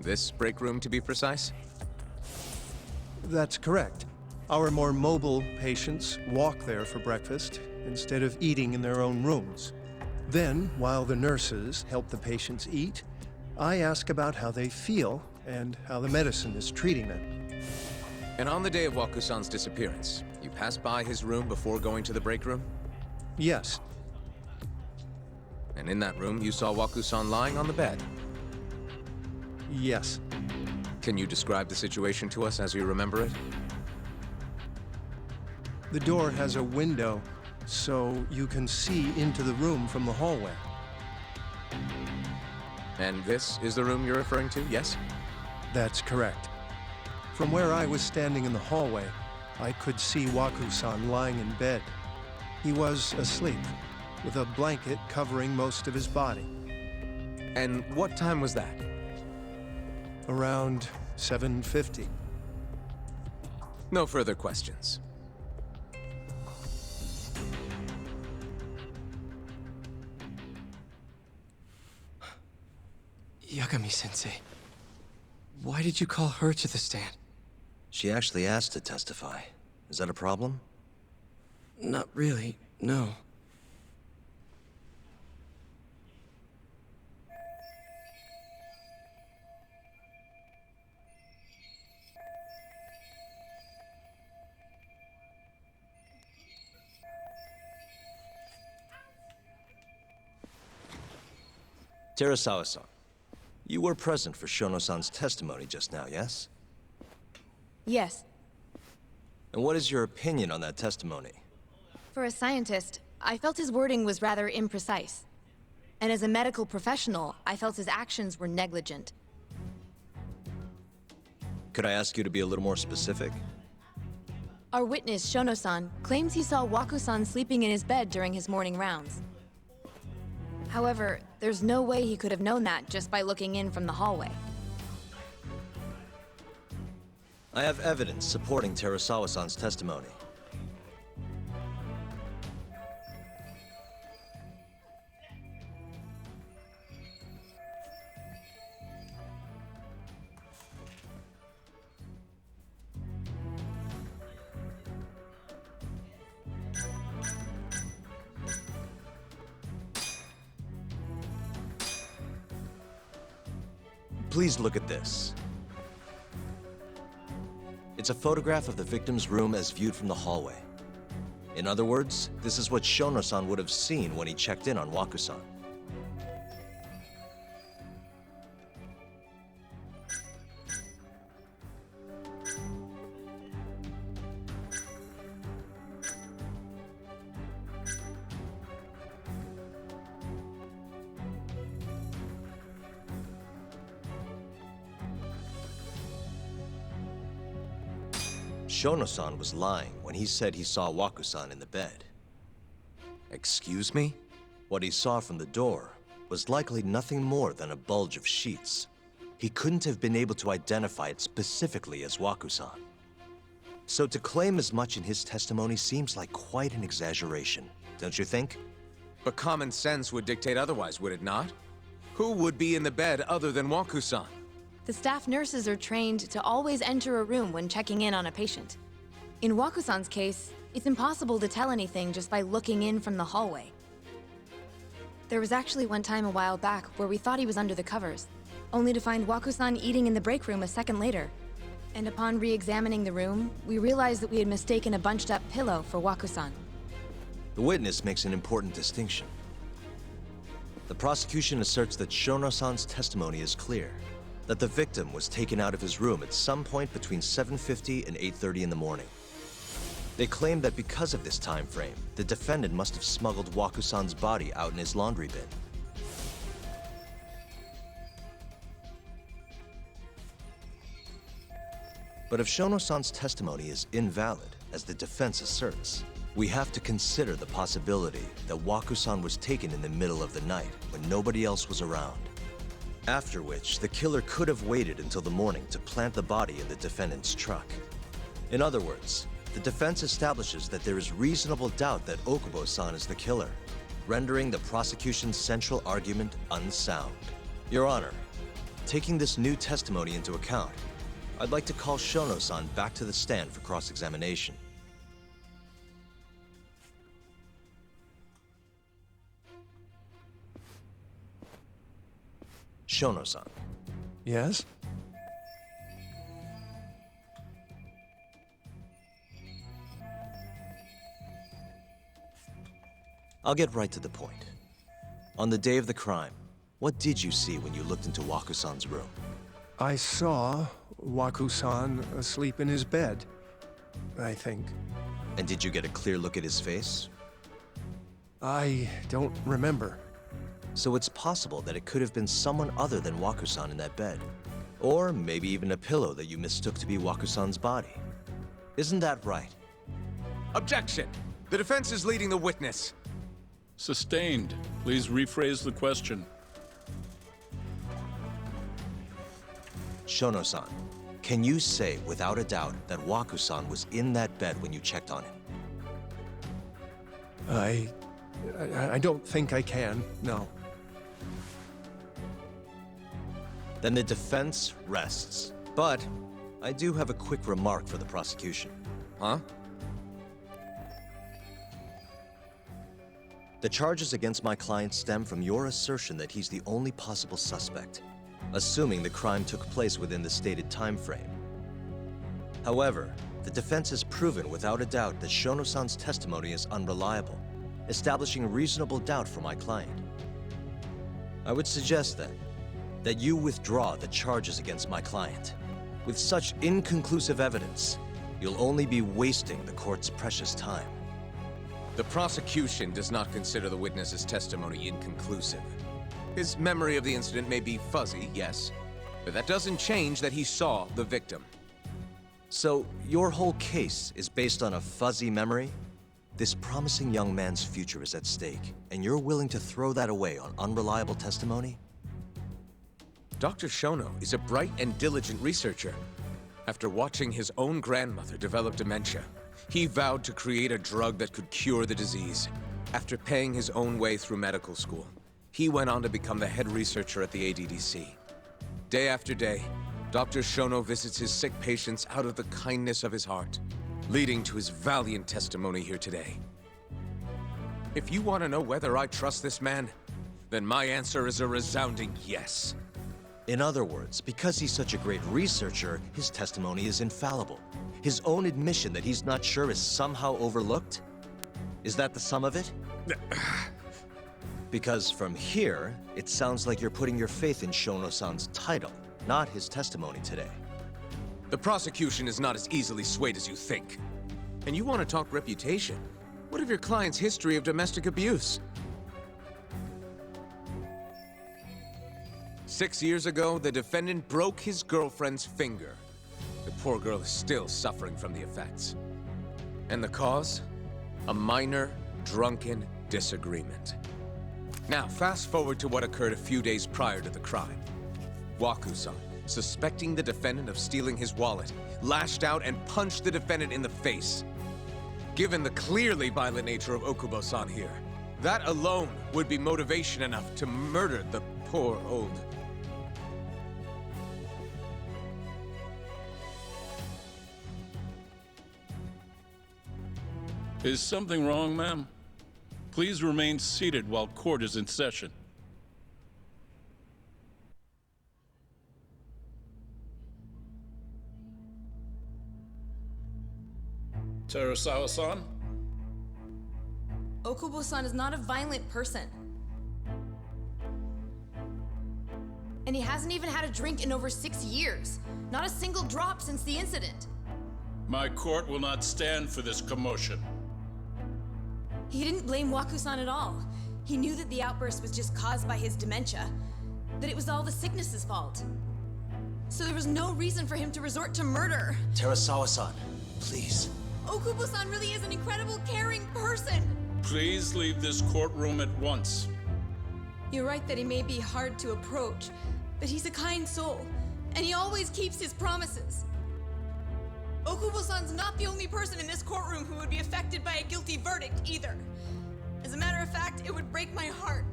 This break room, to be precise? That's correct. Our more mobile patients walk there for breakfast instead of eating in their own rooms. Then, while the nurses help the patients eat, I ask about how they feel and how the medicine is treating them. And on the day of Waku-san's disappearance, you passed by his room before going to the break room? Yes. And in that room, you saw Waku-san lying on the bed? Yes. Can you describe the situation to us as you remember it? The door has a window, so you can see into the room from the hallway. And this is the room you're referring to, yes? That's correct. From where I was standing in the hallway, I could see Waku-san lying in bed. He was asleep, with a blanket covering most of his body. And what time was that? Around 7:50. No further questions. Yagami-sensei, why did you call her to the stand? She actually asked to testify. Is that a problem? Not really, no. Terasawa-san, you were present for Shono-san's testimony just now, yes? Yes. And what is your opinion on that testimony? For a scientist, I felt his wording was rather imprecise. And as a medical professional, I felt his actions were negligent. Could I ask you to be a little more specific? Our witness, Shono-san, claims he saw Waku-san sleeping in his bed during his morning rounds. However, there's no way he could have known that just by looking in from the hallway. I have evidence supporting Terasawa-san's testimony. Please look at this. It's a photograph of the victim's room as viewed from the hallway. In other words, this is what Shono-san would have seen when he checked in on Waku-san. Shono-san was lying when he said he saw Waku-san in the bed. Excuse me? What he saw from the door was likely nothing more than a bulge of sheets. He couldn't have been able to identify it specifically as Waku-san. So to claim as much in his testimony seems like quite an exaggeration, don't you think? But common sense would dictate otherwise, would it not? Who would be in the bed other than Waku-san? The staff nurses are trained to always enter a room when checking in on a patient. In Waku-san's case, it's impossible to tell anything just by looking in from the hallway. There was actually one time a while back where we thought he was under the covers, only to find Waku-san eating in the break room a second later. And upon re-examining the room, we realized that we had mistaken a bunched-up pillow for Waku-san. The witness makes an important distinction. The prosecution asserts that Shono-san's testimony is clear, that the victim was taken out of his room at some point between 7:50 and 8:30 in the morning. They claim that because of this time frame, the defendant must have smuggled Waku-san's body out in his laundry bin. But if Shono-san's testimony is invalid, as the defense asserts, we have to consider the possibility that Waku-san was taken in the middle of the night when nobody else was around. After which, the killer could have waited until the morning to plant the body in the defendant's truck. In other words, the defense establishes that there is reasonable doubt that Okubo-san is the killer, rendering the prosecution's central argument unsound. Your Honor, taking this new testimony into account, I'd like to call Shono-san back to the stand for cross-examination. Shono-san. Yes? I'll get right to the point. On the day of the crime, what did you see when you looked into Waku-san's room? I saw Waku-san asleep in his bed, I think. And did you get a clear look at his face? I don't remember. So it's possible that it could have been someone other than Waku-san in that bed. Or maybe even a pillow that you mistook to be Waku-san's body. Isn't that right? Objection! The defense is leading the witness. Sustained. Please rephrase the question. Shono-san, can you say without a doubt that Waku-san was in that bed when you checked on him? I don't think I can, no. Then the defense rests. But I do have a quick remark for the prosecution. Huh? The charges against my client stem from your assertion that he's the only possible suspect, assuming the crime took place within the stated time frame. However, the defense has proven without a doubt that Shono-san's testimony is unreliable, establishing reasonable doubt for my client. I would suggest then that you withdraw the charges against my client. With such inconclusive evidence, you'll only be wasting the court's precious time. The prosecution does not consider the witness's testimony inconclusive. His memory of the incident may be fuzzy, yes, but that doesn't change that he saw the victim. So, your whole case is based on a fuzzy memory? This promising young man's future is at stake, and you're willing to throw that away on unreliable testimony? Dr. Shono is a bright and diligent researcher. After watching his own grandmother develop dementia, he vowed to create a drug that could cure the disease. After paying his own way through medical school, he went on to become the head researcher at the ADDC. Day after day, Dr. Shono visits his sick patients out of the kindness of his heart, leading to his valiant testimony here today. If you want to know whether I trust this man, then my answer is a resounding yes. In other words, because he's such a great researcher, his testimony is infallible. His own admission that he's not sure is somehow overlooked? Is that the sum of it? Because from here, it sounds like you're putting your faith in Shono-san's title, not his testimony today. The prosecution is not as easily swayed as you think. And you want to talk reputation? What of your client's history of domestic abuse? 6 years ago, the defendant broke his girlfriend's finger. The poor girl is still suffering from the effects. And the cause? A minor, drunken disagreement. Now, fast forward to what occurred a few days prior to the crime. Waku-san, suspecting the defendant of stealing his wallet, lashed out and punched the defendant in the face. Given the clearly violent nature of Okubo-san here, that alone would be motivation enough to murder the poor old... Is something wrong, ma'am? Please remain seated while court is in session. Terasawa-san? Okubo-san is not a violent person. And he hasn't even had a drink in over 6 years. Not a single drop since the incident. My court will not stand for this commotion. He didn't blame Waku-san at all. He knew that the outburst was just caused by his dementia, that it was all the sickness's fault. So there was no reason for him to resort to murder. Terasawa-san, please. Okubo-san really is an incredible, caring person. Please leave this courtroom at once. You're right that he may be hard to approach, but he's a kind soul, and he always keeps his promises. Okubo-san's not the only person in this courtroom who would be affected by a guilty verdict, either. As a matter of fact, it would break my heart.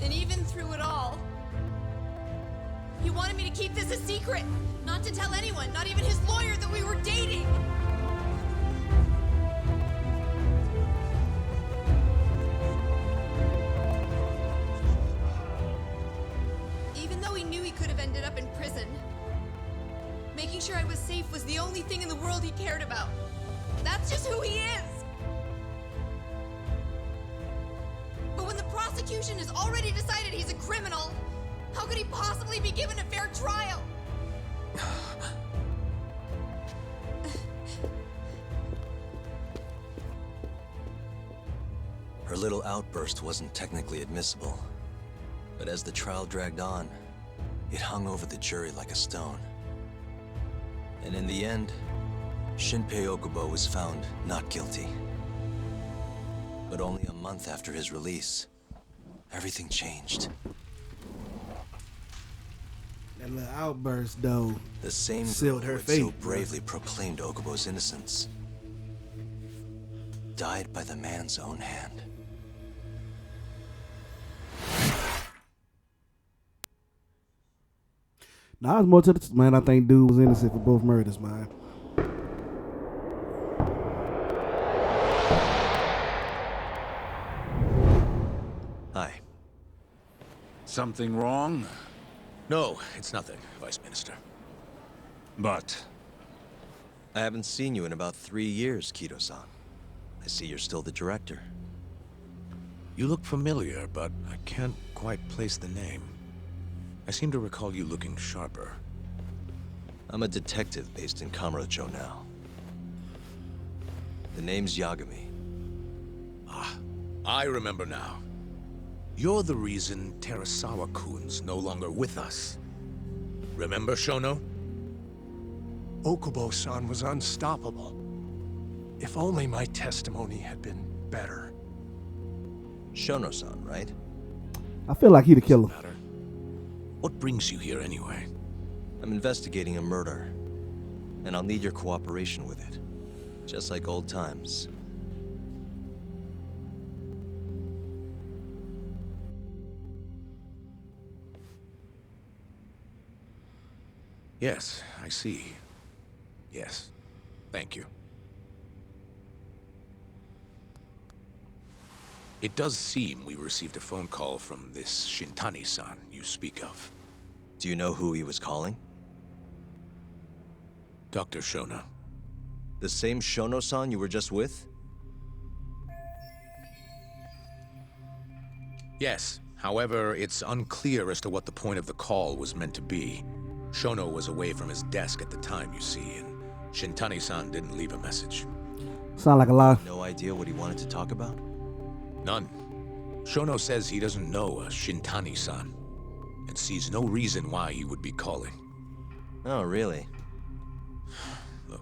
And even through it all, he wanted me to keep this a secret, not to tell anyone, not even his lawyer, that we were dating. Even though he knew he could have ended up in prison, making sure I was safe was the only thing in the world he cared about. That's just who he is! But when the prosecution has already decided he's a criminal, how could he possibly be given a fair trial? Her little outburst wasn't technically admissible, but as the trial dragged on, it hung over the jury like a stone. And in the end, Shinpei Okubo was found not guilty. But only a month after his release, everything changed. That little outburst, though, the same sealed girl her who had fate. so bravely proclaimed Okubo's innocence died by the man's own hand. Now, there's more to the man. I think dude was innocent for both murders, man. Hi. Something wrong? No, it's nothing, Vice Minister. But... I haven't seen you in about 3 years, Kido-san. I see you're still the director. You look familiar, but I can't quite place the name. I seem to recall you looking sharper. I'm a detective based in Kamurocho now. The name's Yagami. Ah, I remember now. You're the reason Terasawa-kun's no longer with us. Remember, Shono? Okubo-san was unstoppable. If only my testimony had been better. Shono-san, right? I feel like he the killer. What brings you here anyway? I'm investigating a murder, and I'll need your cooperation with it. Just like old times. Yes, I see. Yes. Thank you. It does seem we received a phone call from this Shintani-san you speak of. Do you know who he was calling? Dr. Shono. The same Shono-san you were just with? Yes. However, it's unclear as to what the point of the call was meant to be. Shono was away from his desk at the time, you see, and Shintani-san didn't leave a message. Sound like a lie. No idea what he wanted to talk about? None. Shono says he doesn't know a Shintani-san, and sees no reason why he would be calling. Oh, really? Look,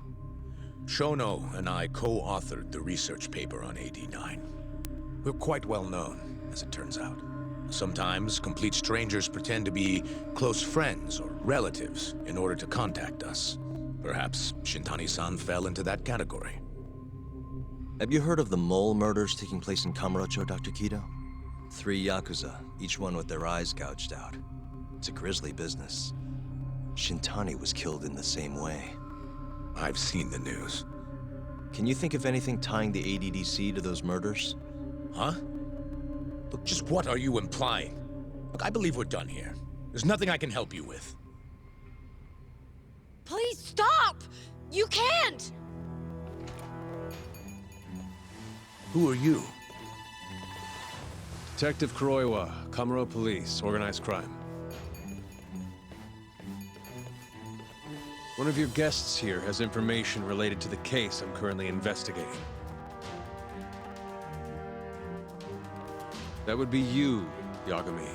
Shono and I co-authored the research paper on AD9. We're quite well known, as it turns out. Sometimes, complete strangers pretend to be close friends or relatives in order to contact us. Perhaps Shintani-san fell into that category. Have you heard of the mole murders taking place in Kamurocho, Dr. Kido? 3 Yakuza, each one with their eyes gouged out. It's a grisly business. Shintani was killed in the same way. I've seen the news. Can you think of anything tying the ADDC to those murders? Huh? Look, just what are you implying? Look, I believe we're done here. There's nothing I can help you with. Please stop! You can't! Who are you? Detective Kuroiwa, Kamuro Police, Organized Crime. One of your guests here has information related to the case I'm currently investigating. That would be you, Yagami.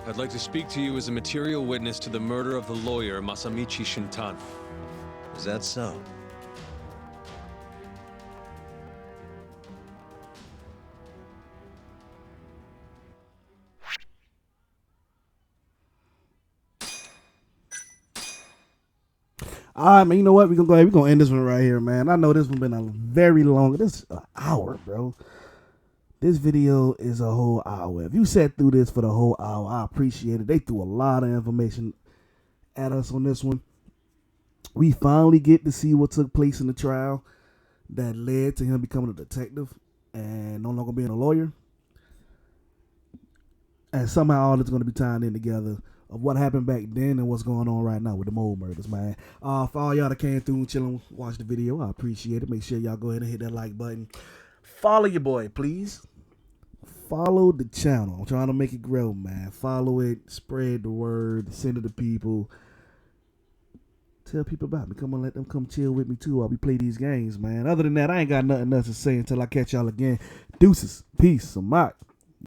I'd like to speak to you as a material witness to the murder of the lawyer Masamichi Shintani. Is that so? All right, man. You know what? We're gonna end this one right here, man. I know this one been a very long. This is an hour, bro. This video is a whole hour. If you sat through this for the whole hour, I appreciate it. They threw a lot of information at us on this one. We finally get to see what took place in the trial that led to him becoming a detective and no longer being a lawyer. And somehow all it's going to be tied in together of what happened back then and what's going on right now with the mole murders, man. For all y'all that came through and chilling, watch the video, I appreciate it. Make sure y'all go ahead and hit that like button. Follow your boy, please. Follow the channel. I'm trying to make it grow, man. Follow it, spread the word, send it to people. Tell people about me. Come on, let them come chill with me too while we play these games, man. Other than that, I ain't got nothing else to say until I catch y'all again. Deuces. Peace. I'm out.